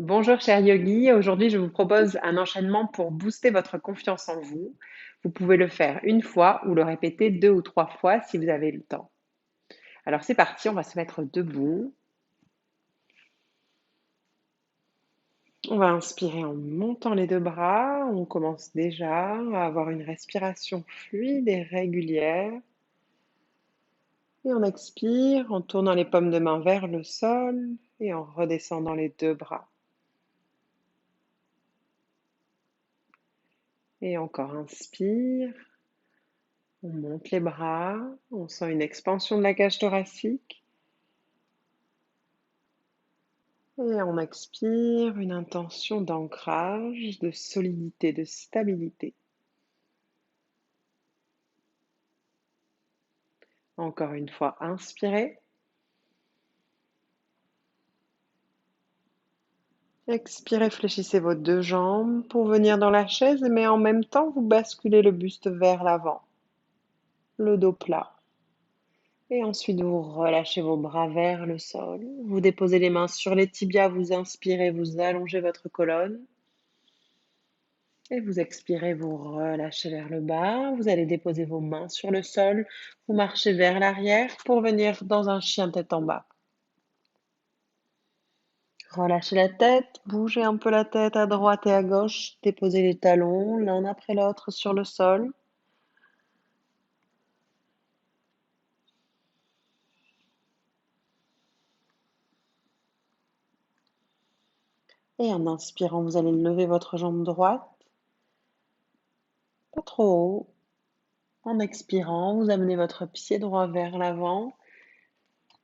Bonjour cher yogi, aujourd'hui je vous propose un enchaînement pour booster votre confiance en vous. Vous pouvez le faire une fois ou le répéter 2 ou 3 fois si vous avez le temps. Alors c'est parti, on va se mettre debout. On va inspirer en montant les 2 bras. On commence déjà à avoir une respiration fluide et régulière. Et on expire en tournant les paumes de main vers le sol et en redescendant les 2 bras. Et encore inspire. On monte les bras, on sent une expansion de la cage thoracique. Et on expire une intention d'ancrage, de solidité, de stabilité. Encore une fois, inspirez. Expirez, fléchissez vos 2 jambes pour venir dans la chaise, mais en même temps, vous basculez le buste vers l'avant, le dos plat. Et ensuite, vous relâchez vos bras vers le sol. Vous déposez les mains sur les tibias, vous inspirez, vous allongez votre colonne. Et vous expirez, vous relâchez vers le bas. Vous allez déposer vos mains sur le sol. Vous marchez vers l'arrière pour venir dans un chien tête en bas. Relâchez la tête, bougez un peu la tête à droite et à gauche. Déposez les talons l'un après l'autre sur le sol. Et en inspirant, vous allez lever votre jambe droite. Pas trop haut. En expirant, vous amenez votre pied droit vers l'avant.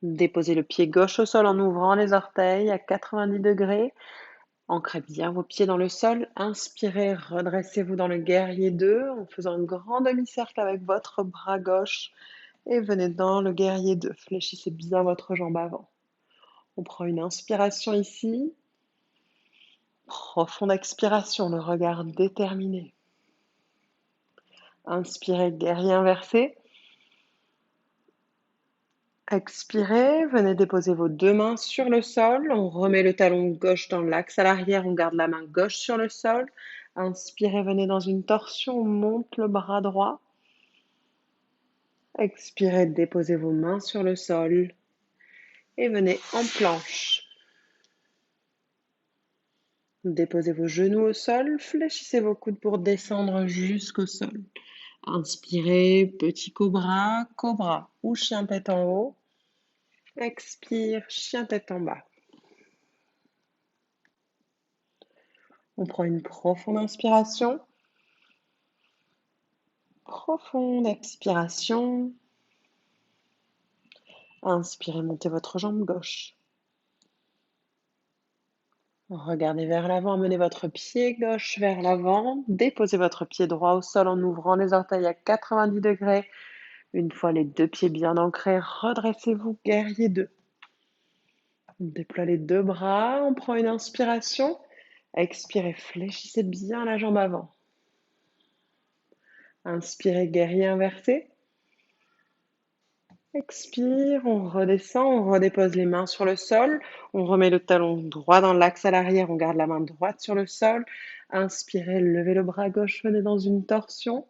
Déposez le pied gauche au sol en ouvrant les orteils à 90 degrés. Ancrez bien vos pieds dans le sol. Inspirez, redressez-vous dans le guerrier 2 en faisant un grand demi-cercle avec votre bras gauche et venez dans le guerrier 2. Fléchissez bien votre jambe avant. On prend une inspiration ici. Profonde expiration, le regard déterminé. Inspirez, guerrier inversé. Expirez, venez déposer vos 2 mains sur le sol. On remet le talon gauche dans l'axe à l'arrière. On garde la main gauche sur le sol. Inspirez, venez dans une torsion. On monte le bras droit. Expirez, déposez vos mains sur le sol. Et venez en planche. Déposez vos genoux au sol. Fléchissez vos coudes pour descendre jusqu'au sol. Inspirez, petit cobra, cobra ou chien tête en haut. Expire, chien tête en bas. On prend une profonde inspiration. Profonde expiration. Inspirez, montez votre jambe gauche. Regardez vers l'avant, menez votre pied gauche vers l'avant. Déposez votre pied droit au sol en ouvrant les orteils à 90 degrés. Une fois les 2 pieds bien ancrés, redressez-vous, guerrier 2. On déploie les 2 bras, on prend une inspiration. Expirez, fléchissez bien la jambe avant. Inspirez, guerrier inversé. Expire, on redescend, on redépose les mains sur le sol. On remet le talon droit dans l'axe à l'arrière, on garde la main droite sur le sol. Inspirez, levez le bras gauche, venez dans une torsion.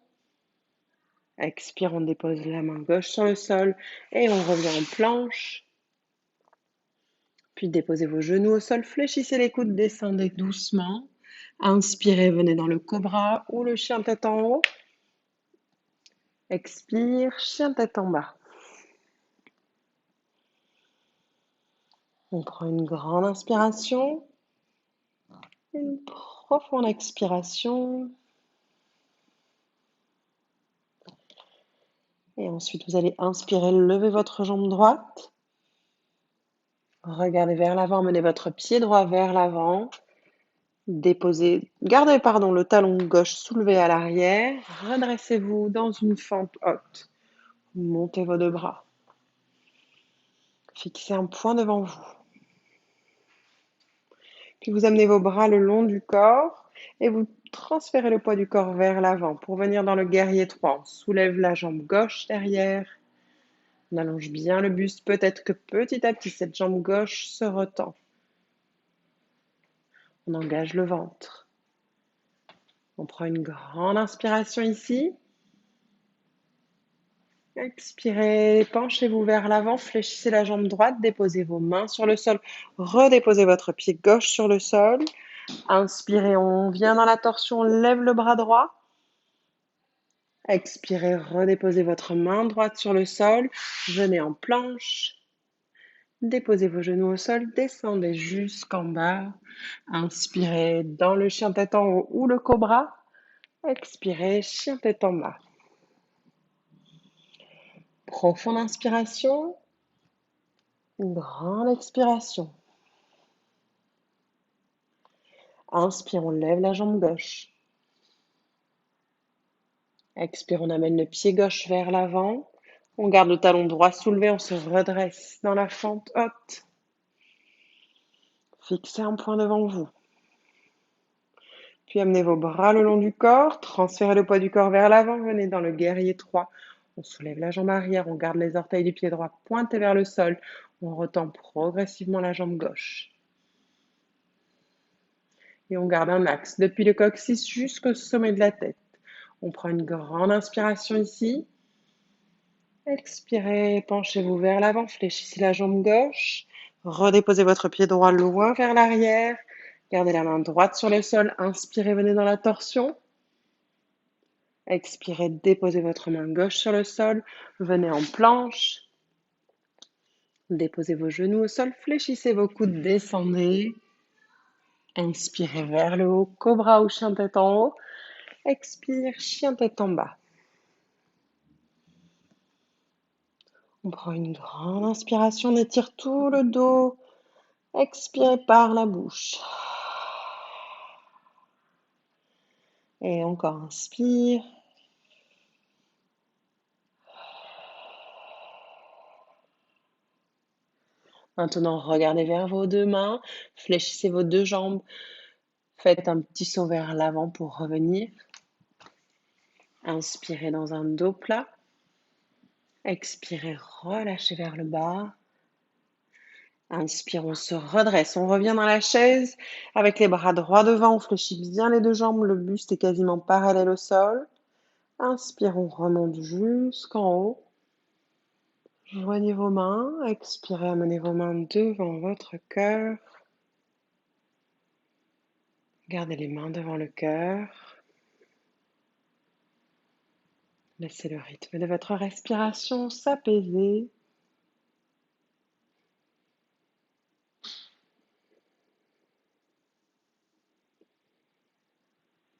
Expire, on dépose la main gauche sur le sol et on revient en planche. Puis déposez vos genoux au sol, fléchissez les coudes, descendez doucement. Inspirez, venez dans le cobra ou le chien tête en haut. Expire, chien tête en bas. On prend une grande inspiration, une profonde expiration. Et ensuite, vous allez inspirer, lever votre jambe droite. Regardez vers l'avant, menez votre pied droit vers l'avant. Gardez le talon gauche soulevé à l'arrière. Redressez-vous dans une fente haute. Montez vos 2 bras. Fixez un point devant vous. Puis vous amenez vos bras le long du corps et vous transférez le poids du corps vers l'avant pour venir dans le guerrier 3. On soulève la jambe gauche derrière. On allonge bien le buste. Peut-être que petit à petit, cette jambe gauche se retend. On engage le ventre. On prend une grande inspiration ici. Expirez, penchez-vous vers l'avant, fléchissez la jambe droite, déposez vos mains sur le sol, redéposez votre pied gauche sur le sol. Inspirez, on vient dans la torsion, on lève le bras droit. Expirez, redéposez votre main droite sur le sol, venez en planche. Déposez vos genoux au sol, descendez jusqu'en bas. Inspirez dans le chien tête en haut ou le cobra. Expirez, chien tête en bas. Profonde inspiration. Une grande expiration. Inspire, on lève la jambe gauche. Expire, on amène le pied gauche vers l'avant. On garde le talon droit soulevé, on se redresse dans la fente haute. Fixez un point devant vous. Puis amenez vos bras le long du corps, transférez le poids du corps vers l'avant, venez dans le guerrier 3. On soulève la jambe arrière, on garde les orteils du pied droit pointés vers le sol. On retend progressivement la jambe gauche. Et on garde un axe depuis le coccyx jusqu'au sommet de la tête. On prend une grande inspiration ici. Expirez, penchez-vous vers l'avant, fléchissez la jambe gauche. Redéposez votre pied droit loin vers l'arrière. Gardez la main droite sur le sol. Inspirez, venez dans la torsion. Expirez, déposez votre main gauche sur le sol. Venez en planche. Déposez vos genoux au sol, fléchissez vos coudes, descendez. Inspirez vers le haut, cobra ou chien tête en haut. Expire, chien tête en bas. On prend une grande inspiration, on étire tout le dos. Expirez par la bouche. Et encore, inspire. Maintenant, regardez vers vos deux mains, fléchissez vos deux jambes. Faites un petit saut vers l'avant pour revenir. Inspirez dans un dos plat. Expirez, relâchez vers le bas. Inspire, on se redresse, on revient dans la chaise avec les bras droits devant, on fléchit bien les deux jambes, le buste est quasiment parallèle au sol. Inspire, on remonte jusqu'en haut. Joignez vos mains, expirez, amenez vos mains devant votre cœur. Gardez les mains devant le cœur. Laissez le rythme de votre respiration s'apaiser.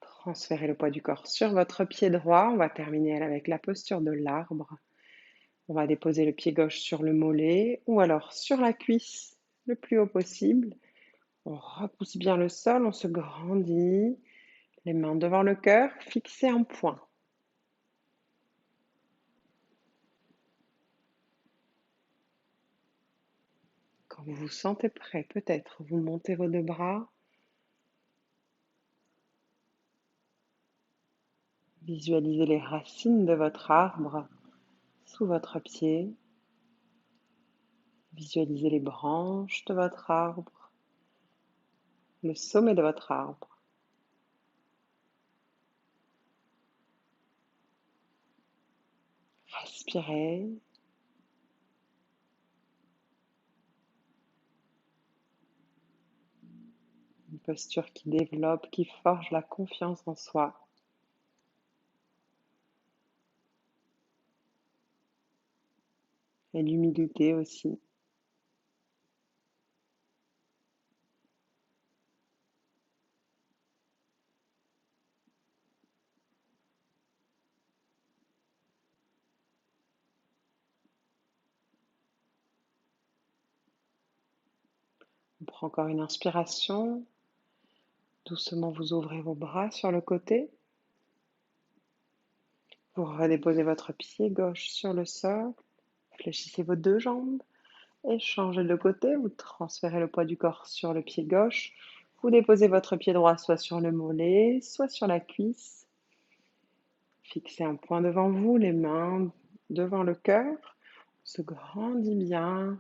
Transférez le poids du corps sur votre pied droit. On va terminer avec la posture de l'arbre. On va déposer le pied gauche sur le mollet ou alors sur la cuisse le plus haut possible. On repousse bien le sol, on se grandit. Les mains devant le cœur, fixez un point. Quand vous vous sentez prêt, peut-être vous montez vos deux bras. Visualisez les racines de votre arbre sous votre pied. Visualisez les branches de votre arbre, le sommet de votre arbre. Respirez. Une posture qui développe, qui forge la confiance en soi. Et l'humilité aussi. On prend encore une inspiration. Doucement, vous ouvrez vos bras sur le côté. Vous redéposez votre pied gauche sur le sol. Fléchissez vos deux jambes. Et changez de côté. Vous transférez le poids du corps sur le pied gauche. Vous déposez votre pied droit soit sur le mollet, soit sur la cuisse. Fixez un point devant vous, les mains devant le cœur. On se grandit bien.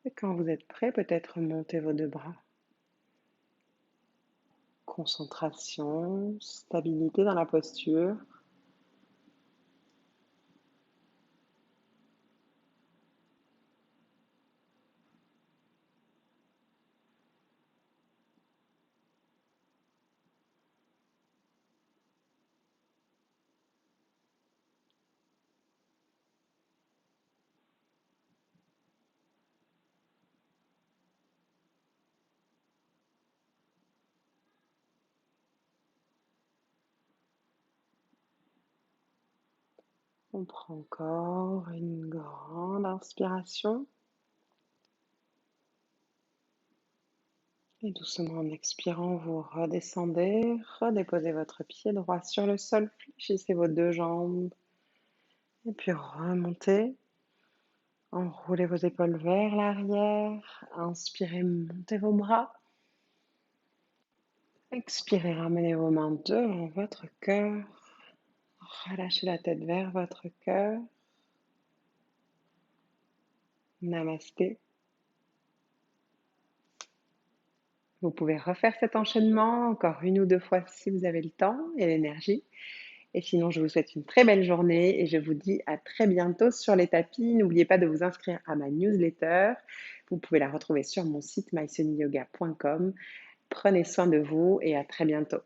Et quand vous êtes prêt, peut-être montez vos deux bras. Concentration, stabilité dans la posture. On prend encore une grande inspiration. Et doucement en expirant, vous redescendez, redéposez votre pied droit sur le sol, fléchissez vos deux jambes et puis remontez. Enroulez vos épaules vers l'arrière. Inspirez, montez vos bras. Expirez, ramenez vos mains devant votre cœur. Relâchez la tête vers votre cœur. Namasté. Vous pouvez refaire cet enchaînement encore une ou deux fois si vous avez le temps et l'énergie. Et sinon, je vous souhaite une très belle journée et je vous dis à très bientôt sur les tapis. N'oubliez pas de vous inscrire à ma newsletter. Vous pouvez la retrouver sur mon site mysunnyyoga.com. Prenez soin de vous et à très bientôt.